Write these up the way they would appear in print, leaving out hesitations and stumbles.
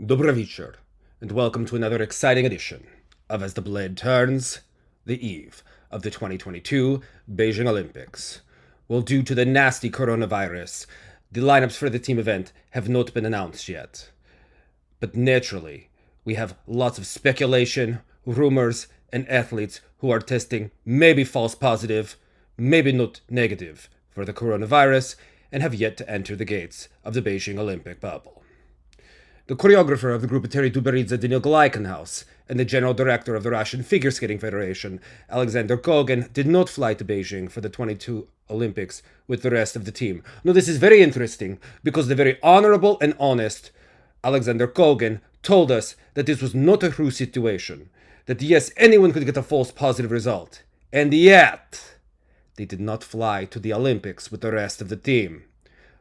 Dobry wieczór, and welcome to another exciting edition of As the Blade Turns, the eve of the 2022 Beijing Olympics. Well, due to the nasty coronavirus, the lineups for the team event have not been announced yet. But naturally, we have lots of speculation, rumors, and athletes who are testing maybe false positive, maybe not negative for the coronavirus, and have yet to enter the gates of the Beijing Olympic bubble. The choreographer of the group Tutberidze, Daniil Gleikhengauz, and the general director of the Russian Figure Skating Federation, Aleksandra, did not fly to Beijing for the 22 Olympics with the rest of the team. Now, this is very interesting because the very honorable and honest Aleksandra told us that this was not a true situation, that yes, anyone could get a false positive result, and yet they did not fly to the Olympics with the rest of the team.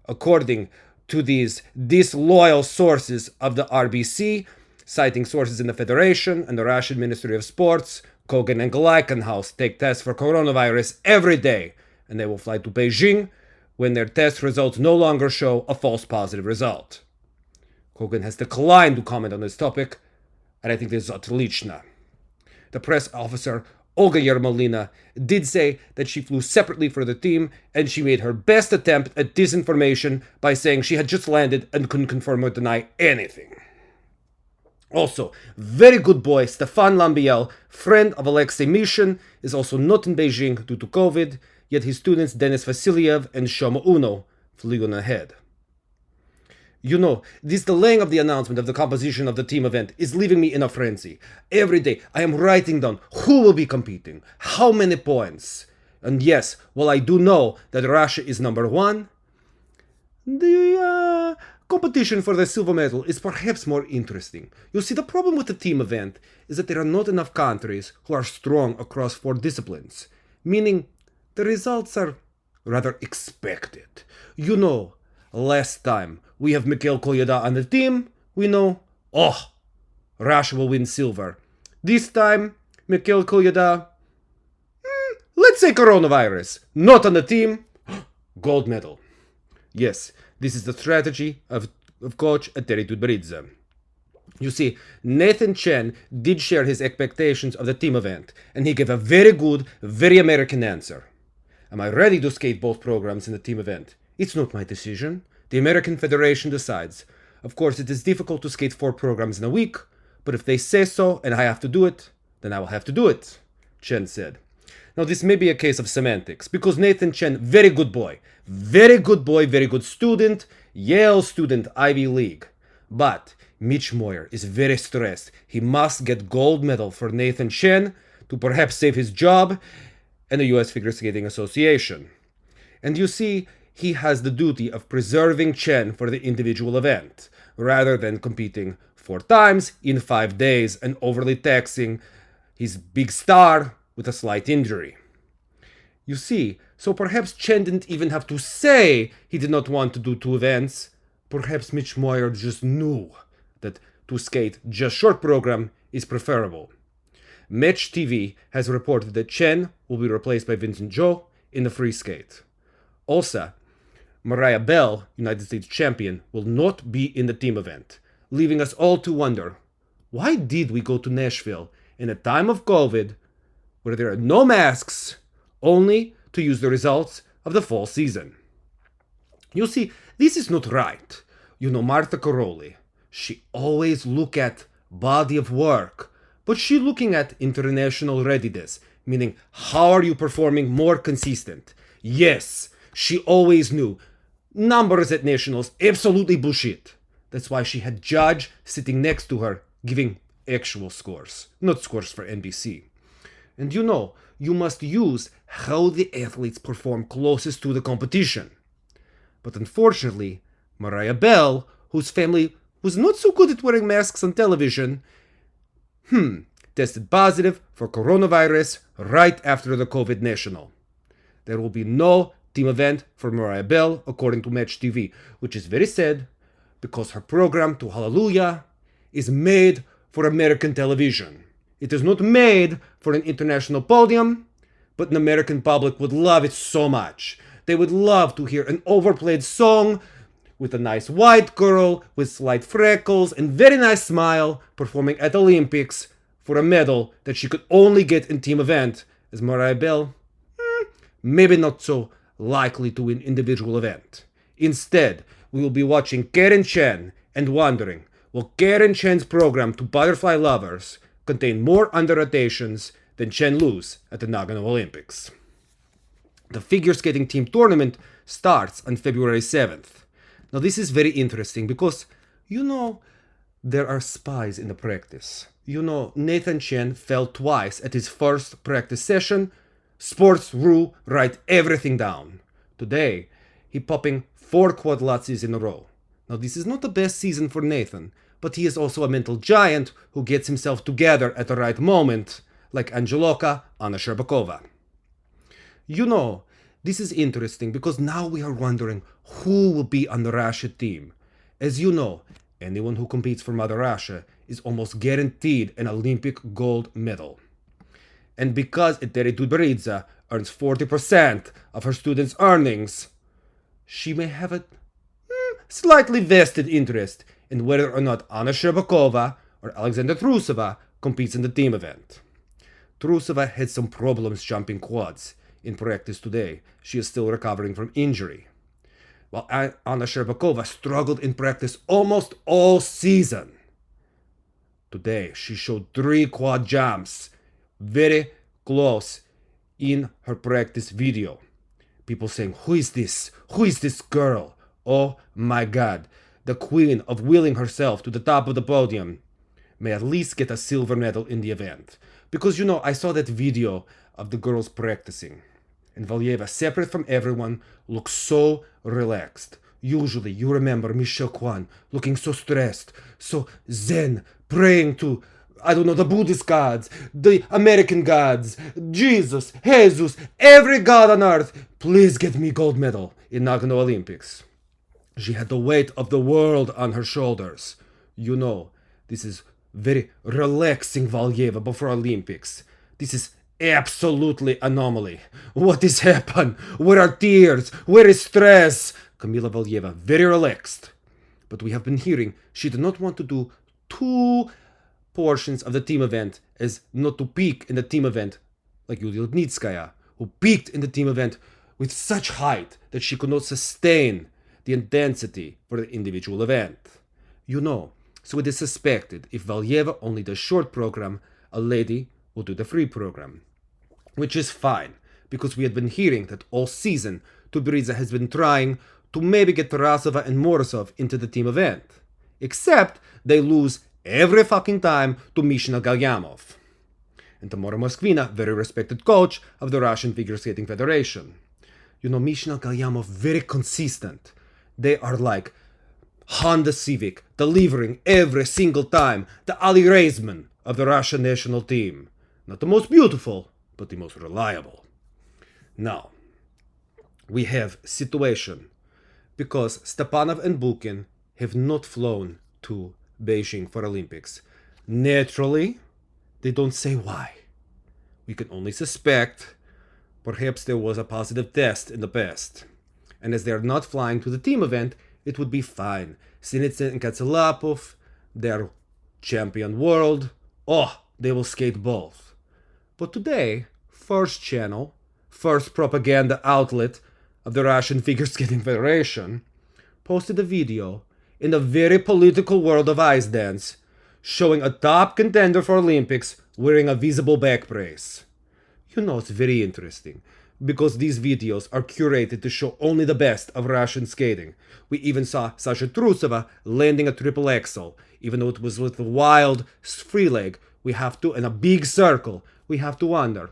According to these disloyal sources of the RBC, citing sources in the Federation and the Russian Ministry of Sports, Kogan and Gleikhengauz take tests for coronavirus every day, and they will fly to Beijing when their test results no longer show a false positive result. Kogan has declined to comment on this topic, and I think this is otrlichna. The press officer Olga Yermolina did say that she flew separately for the team, and she made her best attempt at disinformation by saying she had just landed and couldn't confirm or deny anything. Also, very good boy Stephane Lambiel, friend of Alexei Mishin, is also not in Beijing due to COVID, yet his students Denis Vasilyev and Shoma Uno flew on ahead. You know, this delaying of the announcement of the composition of the team event is leaving me in a frenzy. Every day I am writing down who will be competing, how many points. And yes, while I do know that Russia is number one, the competition for the silver medal is perhaps more interesting. You see, the problem with the team event is that there are not enough countries who are strong across 4 disciplines, meaning the results are rather expected. You know, last time we have Mikhail Kolyada on the team, we know, Russia will win silver. This time, Mikhail Kolyada, let's say coronavirus, not on the team, gold medal. Yes, this is the strategy of coach at Tutberidze. You see, Nathan Chen did share his expectations of the team event, and he gave a very good, very American answer. Am I ready to skate both programs in the team event? It's not my decision. The American Federation decides. Of course, it is difficult to skate 4 programs in a week, but if they say so and I have to do it, then I will have to do it, Chen said. Now, this may be a case of semantics, because Nathan Chen, very good boy, very good student, Yale student, Ivy League. But Mitch Moyer is very stressed. He must get gold medal for Nathan Chen to perhaps save his job and the US Figure Skating Association. And you see, he has the duty of preserving Chen for the individual event, rather than competing 4 times in 5 days and overly taxing his big star with a slight injury. You see, so perhaps Chen didn't even have to say he did not want to do 2 events. Perhaps Mitch Moyer just knew that to skate just short program is preferable. Match TV has reported that Chen will be replaced by Vincent Zhou in the free skate. Also, Mariah Bell, United States champion, will not be in the team event, leaving us all to wonder, why did we go to Nashville in a time of COVID where there are no masks, only to use the results of the fall season? You see, this is not right. You know Martha Caroli. She always look at body of work, but she looking at international readiness, meaning how are you performing more consistent? Yes, she always knew numbers at nationals, absolutely bullshit. That's why she had judge sitting next to her, giving actual scores, not scores for NBC. And you know, you must use how the athletes perform closest to the competition. But unfortunately, Mariah Bell, whose family was not so good at wearing masks on television, tested positive for coronavirus right after the COVID national. There will be no team event for Mariah Bell, according to Match TV, which is very sad because her program, To Hallelujah, is made for American television. It is not made for an international podium, but an American public would love it so much. They would love to hear an overplayed song with a nice white girl with slight freckles and very nice smile performing at Olympics for a medal that she could only get in team event, as Mirabel, maybe not so likely to win individual event. Instead, we will be watching Karen Chen and wondering, will Karen Chen's program to butterfly lovers contain more under rotations than Chen lose at the Nagano Olympics? The figure skating team tournament starts on February 7th. Now this is very interesting because, there are spies in the practice. Nathan Chen fell twice at his first practice session. Sports rule write everything down. Today, he popping 4 quad Latsies in a row. Now this is not the best season for Nathan, but he is also a mental giant who gets himself together at the right moment, like Angeloka Anna Sherbakova. This is interesting because now we are wondering who will be on the Russia team. As you know, anyone who competes for Mother Russia is almost guaranteed an Olympic gold medal. And because Eteri Tutberidze earns 40% of her students' earnings, she may have a slightly vested interest in whether or not Anna Sherbakova or Aleksandra Trusova competes in the team event. Trusova had some problems jumping quads in practice today. She is still recovering from injury. While Anna Sherbakova struggled in practice almost all season. Today, she showed 3 quad jumps very close in her practice video. People saying, who is this? Who is this girl? Oh my god, the queen of wheeling herself to the top of the podium may at least get a silver medal in the event. Because I saw that video of the girls practicing. And Valieva, separate from everyone, looks so relaxed. Usually, you remember Michelle Kwan looking so stressed, so zen, praying to, the Buddhist gods, the American gods, Jesus, every god on earth, please get me gold medal in Nagano Olympics. She had the weight of the world on her shoulders. This is very relaxing Valieva before Olympics. This is absolutely anomaly. What is happened? Where are tears? Where is stress? Kamila Valieva, very relaxed. But we have been hearing she did not want to do 2 portions of the team event as not to peak in the team event like Yulia Lutnitskaya, who peaked in the team event with such height that she could not sustain the intensity for the individual event. So it is suspected if Valieva only does short program, a lady will do the free program. Which is fine, because we had been hearing that all season Tutberidze has been trying to maybe get Tarasova and Morozov into the team event. Except they lose every fucking time to Mishina Galyamov. And Tamara Moskvina, very respected coach of the Russian Figure Skating Federation. Mishina Galyamov, very consistent. They are like Honda Civic, delivering every single time the Ali Reisman of the Russian national team. Not the most beautiful, but the most reliable. Now, we have situation because Stepanov and Bukin have not flown to Beijing for Olympics. Naturally, they don't say why. We can only suspect perhaps there was a positive test in the past. And as they are not flying to the team event, it would be fine. Sinitsyn and Katsalapov, they're champion world. They will skate both. But today, first channel, first propaganda outlet of the Russian Figure Skating Federation, posted a video in the very political world of ice dance, showing a top contender for Olympics wearing a visible back brace. It's very interesting, because these videos are curated to show only the best of Russian skating. We even saw Sasha Trusova landing a triple axel, even though it was with a wild free leg. We have to, in a big circle, we have to wonder,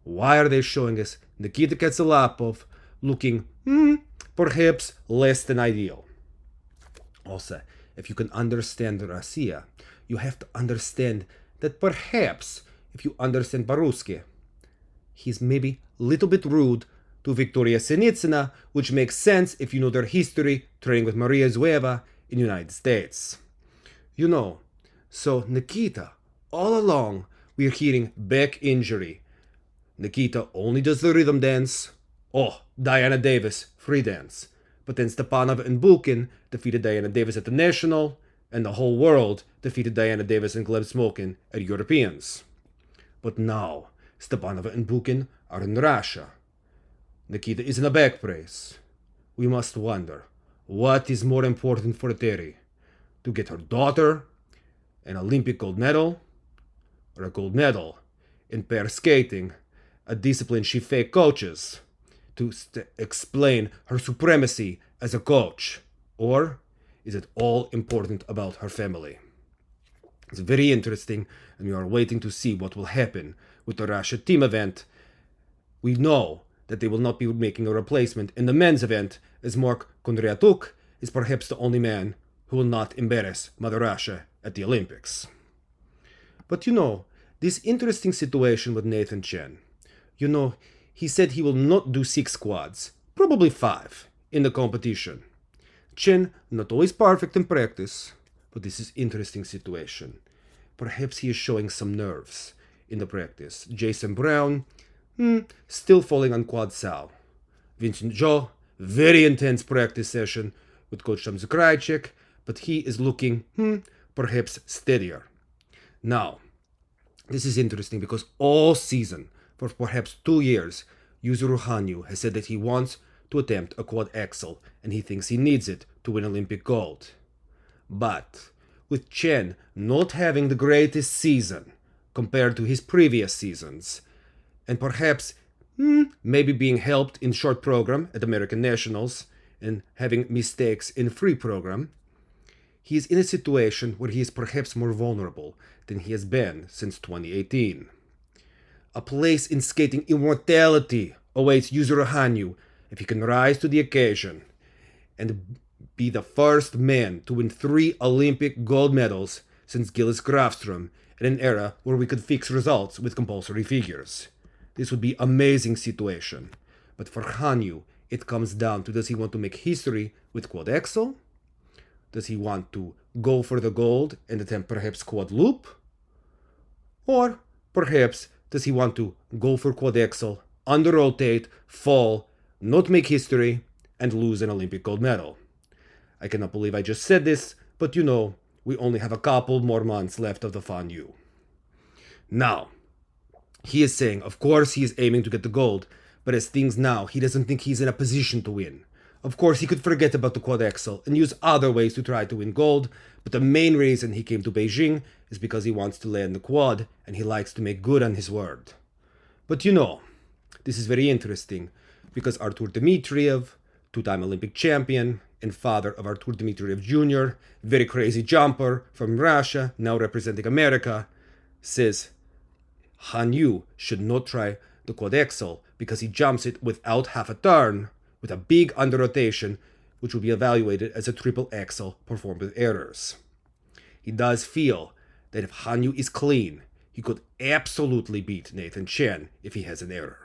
why are they showing us Nikita Katsalapov looking, perhaps less than ideal? Also, if you can understand Russia, you have to understand that perhaps, if you understand по-русски, he's maybe a little bit rude to Victoria Sinitsina, which makes sense if you know their history training with Maria Zueva in the United States. So Nikita, all along, we're hearing back injury. Nikita only does the rhythm dance. Diana Davis, free dance. but then Stepanova and Bukin defeated Diana Davis at the National, and the whole world defeated Diana Davis and Gleb Smolkin at Europeans. But now, Stepanova and Bukin are in Russia. Nikita is in a back brace. We must wonder, what is more important for Terry? To get her daughter an Olympic gold medal, or a gold medal in pair skating, a discipline she fake coaches, to explain her supremacy as a coach? Or is it all important about her family? It's very interesting, and we are waiting to see what will happen with the Russia team event. We know that they will not be making a replacement in the men's event, as Mark Kondratyuk is perhaps the only man who will not embarrass Mother Russia at the Olympics. But this interesting situation with Nathan Chen. He said he will not do 6 quads, probably 5, in the competition. Chen, not always perfect in practice, but this is interesting situation. Perhaps he is showing some nerves in the practice. Jason Brown, still falling on quad sow. Vincent Zhou, very intense practice session with Coach Tom Zakrajcik, but he is looking, perhaps steadier. Now, this is interesting because all season, for perhaps 2 years, Yuzuru Hanyu has said that he wants to attempt a quad axel and he thinks he needs it to win Olympic gold. But with Chen not having the greatest season compared to his previous seasons, and perhaps maybe being helped in short program at American Nationals and having mistakes in free program, he is in a situation where he is perhaps more vulnerable than he has been since 2018. A place in skating immortality awaits Yuzuru Hanyu if he can rise to the occasion and be the first man to win 3 Olympic gold medals since Gillis Grafström in an era where we could fix results with compulsory figures. This would be an amazing situation. But for Hanyu, it comes down to, does he want to make history with quad axel? Does he want to go for the gold and attempt perhaps quad loop? Or perhaps does he want to go for quad axel, under rotate, fall, not make history, and lose an Olympic gold medal? I cannot believe I just said this, but we only have a couple more months left of the FANU. Now, he is saying, of course he is aiming to get the gold, but as things now, he doesn't think he's in a position to win. Of course, he could forget about the quad axel and use other ways to try to win gold, but the main reason he came to Beijing is because he wants to land the quad and he likes to make good on his word. But this is very interesting because Artur Dmitriev, 2-time Olympic champion and father of Artur Dmitriev Jr., very crazy jumper from Russia, now representing America, says Hanyu should not try the quad axel because he jumps it without half a turn, with a big under rotation, which will be evaluated as a triple axel performed with errors. He does feel that if Hanyu is clean, he could absolutely beat Nathan Chen if he has an error.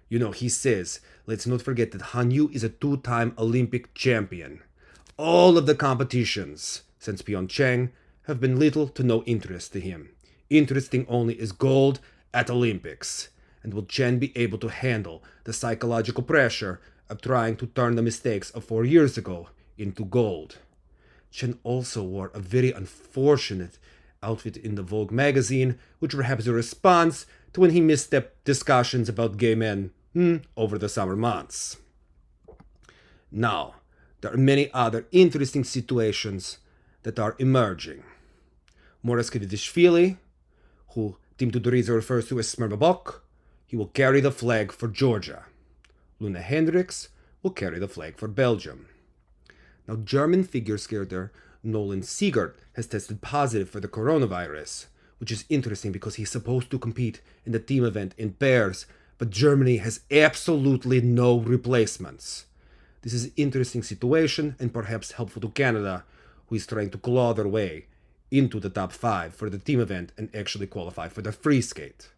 He says, let's not forget that Hanyu is a 2-time Olympic champion. All of the competitions since Pyeongchang have been little to no interest to him. Interesting only is gold at Olympics. And will Chen be able to handle the psychological pressure of trying to turn the mistakes of 4 years ago into gold? Chen also wore a very unfortunate outfit in the Vogue magazine, which perhaps a response to when he misstepped discussions about gay men over the summer months. Now, there are many other interesting situations that are emerging. Moras Kvitishvili, who Tim Tutberidze refers to as Smermabok, he will carry the flag for Georgia. Luna Hendricks will carry the flag for Belgium. Now, German figure skater Nolan Siegert has tested positive for the coronavirus, which is interesting because he's supposed to compete in the team event in pairs, but Germany has absolutely no replacements. This is an interesting situation and perhaps helpful to Canada, who is trying to claw their way into the top 5 for the team event and actually qualify for the free skate.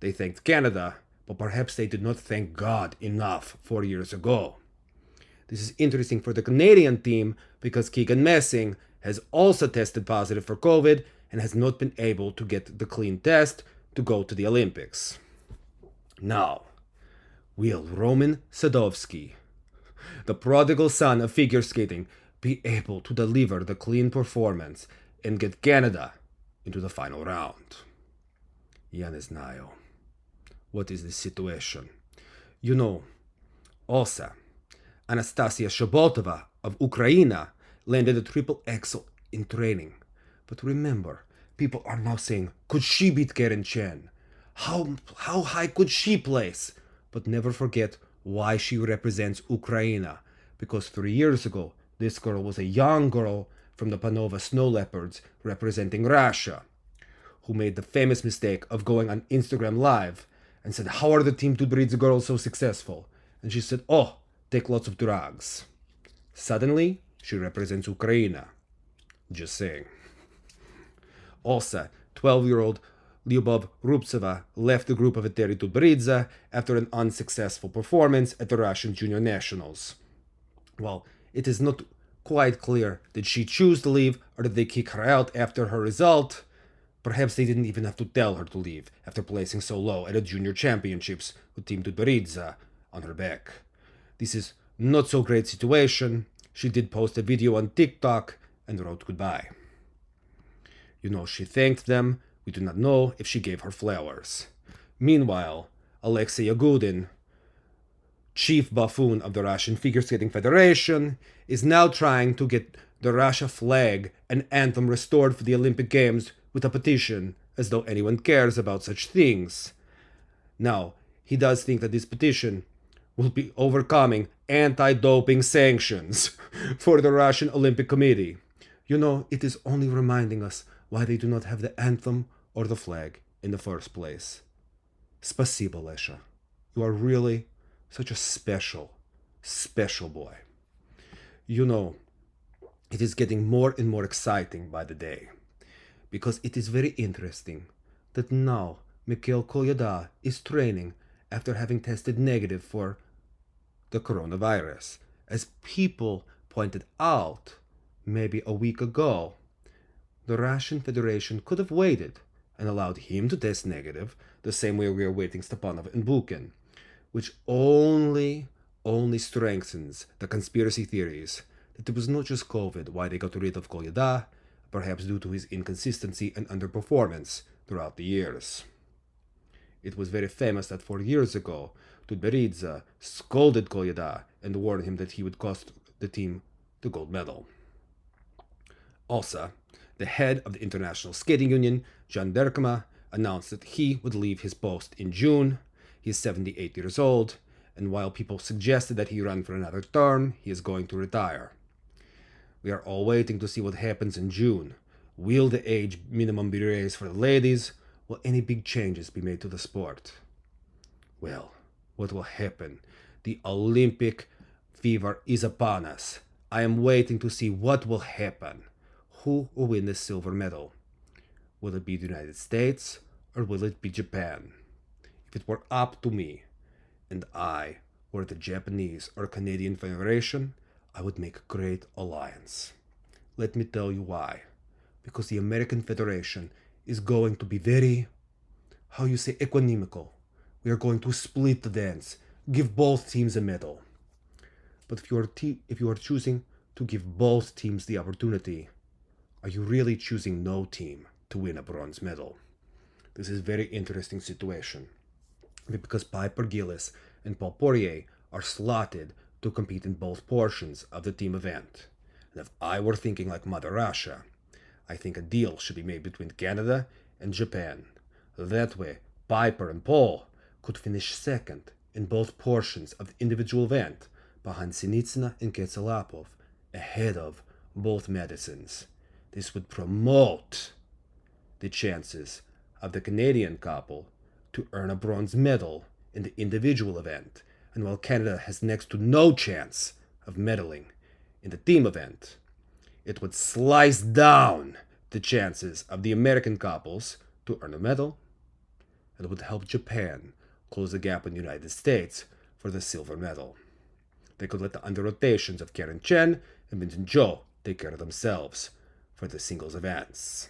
They thanked Canada, but perhaps they did not thank God enough 4 years ago. This is interesting for the Canadian team because Keegan Messing has also tested positive for COVID and has not been able to get the clean test to go to the Olympics. Now, will Roman Sadovsky, the prodigal son of figure skating, be able to deliver the clean performance and get Canada into the final round. Я не знаю. What is the situation? You know, also, Anastasia Shabotova of Ukraine landed a triple axel in training. But remember, people are now saying, could she beat Karen Chen? How high could she place? But never forget why she represents Ukraine. Because 3 years ago, this girl was a young girl from the Panova Snow Leopards representing Russia, who made the famous mistake of going on Instagram Live and said, how are the Team Tutberidze girls so successful? And she said, oh, take lots of drugs. Suddenly, she represents Ukraine. Just saying. Also, 12-year-old Lyubov Rubtseva left the group of Eteri Tutberidze after an unsuccessful performance at the Russian Junior Nationals. Well, it is not quite clear did she choose to leave or did they kick her out after her result. Perhaps they didn't even have to tell her to leave after placing so low at the Junior Championships with Team Tutberidze on her back. This is not so great situation. She did post a video on TikTok and wrote goodbye. You know, she thanked them. We do not know if she gave her flowers. Meanwhile, Alexei Yagudin, chief buffoon of the Russian Figure Skating Federation, is now trying to get the Russia flag and anthem restored for the Olympic Games with a petition, as though anyone cares about such things. Now, he does think that this petition will be overcoming anti-doping sanctions for the Russian Olympic Committee. You know, it is only reminding us why they do not have the anthem or the flag in the first place. Spasibo, Lesha. You are really such a special, special boy. You know, it is getting more and more exciting by the day, because it is very interesting that now Mikhail Kolyada is training after having tested negative for the coronavirus. As people pointed out maybe a week ago, the Russian Federation could have waited and allowed him to test negative the same way we are waiting Stepanova and Bukin, which only strengthens the conspiracy theories that it was not just COVID why they got rid of Kolyada, perhaps due to his inconsistency and underperformance throughout the years. It was very famous that 4 years ago, Tutberidze scolded Kolyada and warned him that he would cost the team the gold medal. Also, the head of the International Skating Union, Jan Derkma, announced that he would leave his post in June. He is 78 years old, and while people suggested that he run for another term, he is going to retire. We are all waiting to see what happens in June. Will the age minimum be raised for the ladies? Will any big changes be made to the sport? Well, what will happen? The Olympic fever is upon us. I am waiting to see what will happen. Who will win the silver medal? Will it be the United States or will it be Japan? If it were up to me, and I were the Japanese or Canadian Federation, I would make a great alliance. Let me tell you why. Because the American Federation is going to be very, equanimical. We are going to split the dance, give both teams a medal. But if you are choosing to give both teams the opportunity, are you really choosing no team to win a bronze medal? This is a very interesting situation, because Piper Gillis and Paul Poirier are slotted to compete in both portions of the team event. And if I were thinking like Mother Russia, I think a deal should be made between Canada and Japan. That way, Piper and Paul could finish second in both portions of the individual event behind Sinitsina and Katsalapov, ahead of both medicines. This would promote the chances of the Canadian couple to earn a bronze medal in the individual event, and while Canada has next to no chance of medaling in the team event, it would slice down the chances of the American couples to earn a medal, and it would help Japan close the gap in the United States for the silver medal. They could let the under-rotations of Karen Chen and Vincent Zhou take care of themselves for the singles events.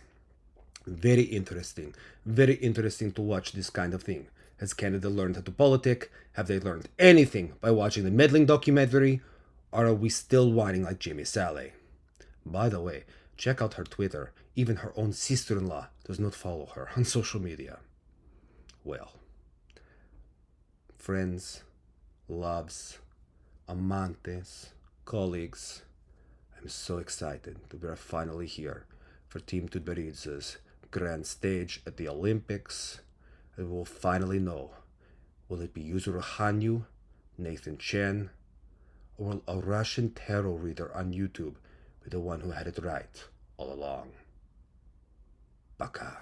Very interesting to watch this kind of thing. Has Canada learned how to politic? Have they learned anything by watching the meddling documentary? Or are we still whining like Jimmy Sally? By the way, check out her Twitter. Even her own sister-in-law does not follow her on social media. Well, friends, loves, amantes, colleagues, I'm so excited that we are finally here for Team Tutberidze's grand stage at the Olympics. And we will finally know, will it be Yuzuru Hanyu, Nathan Chen, or will a Russian tarot reader on YouTube be the one who had it right all along? Пока.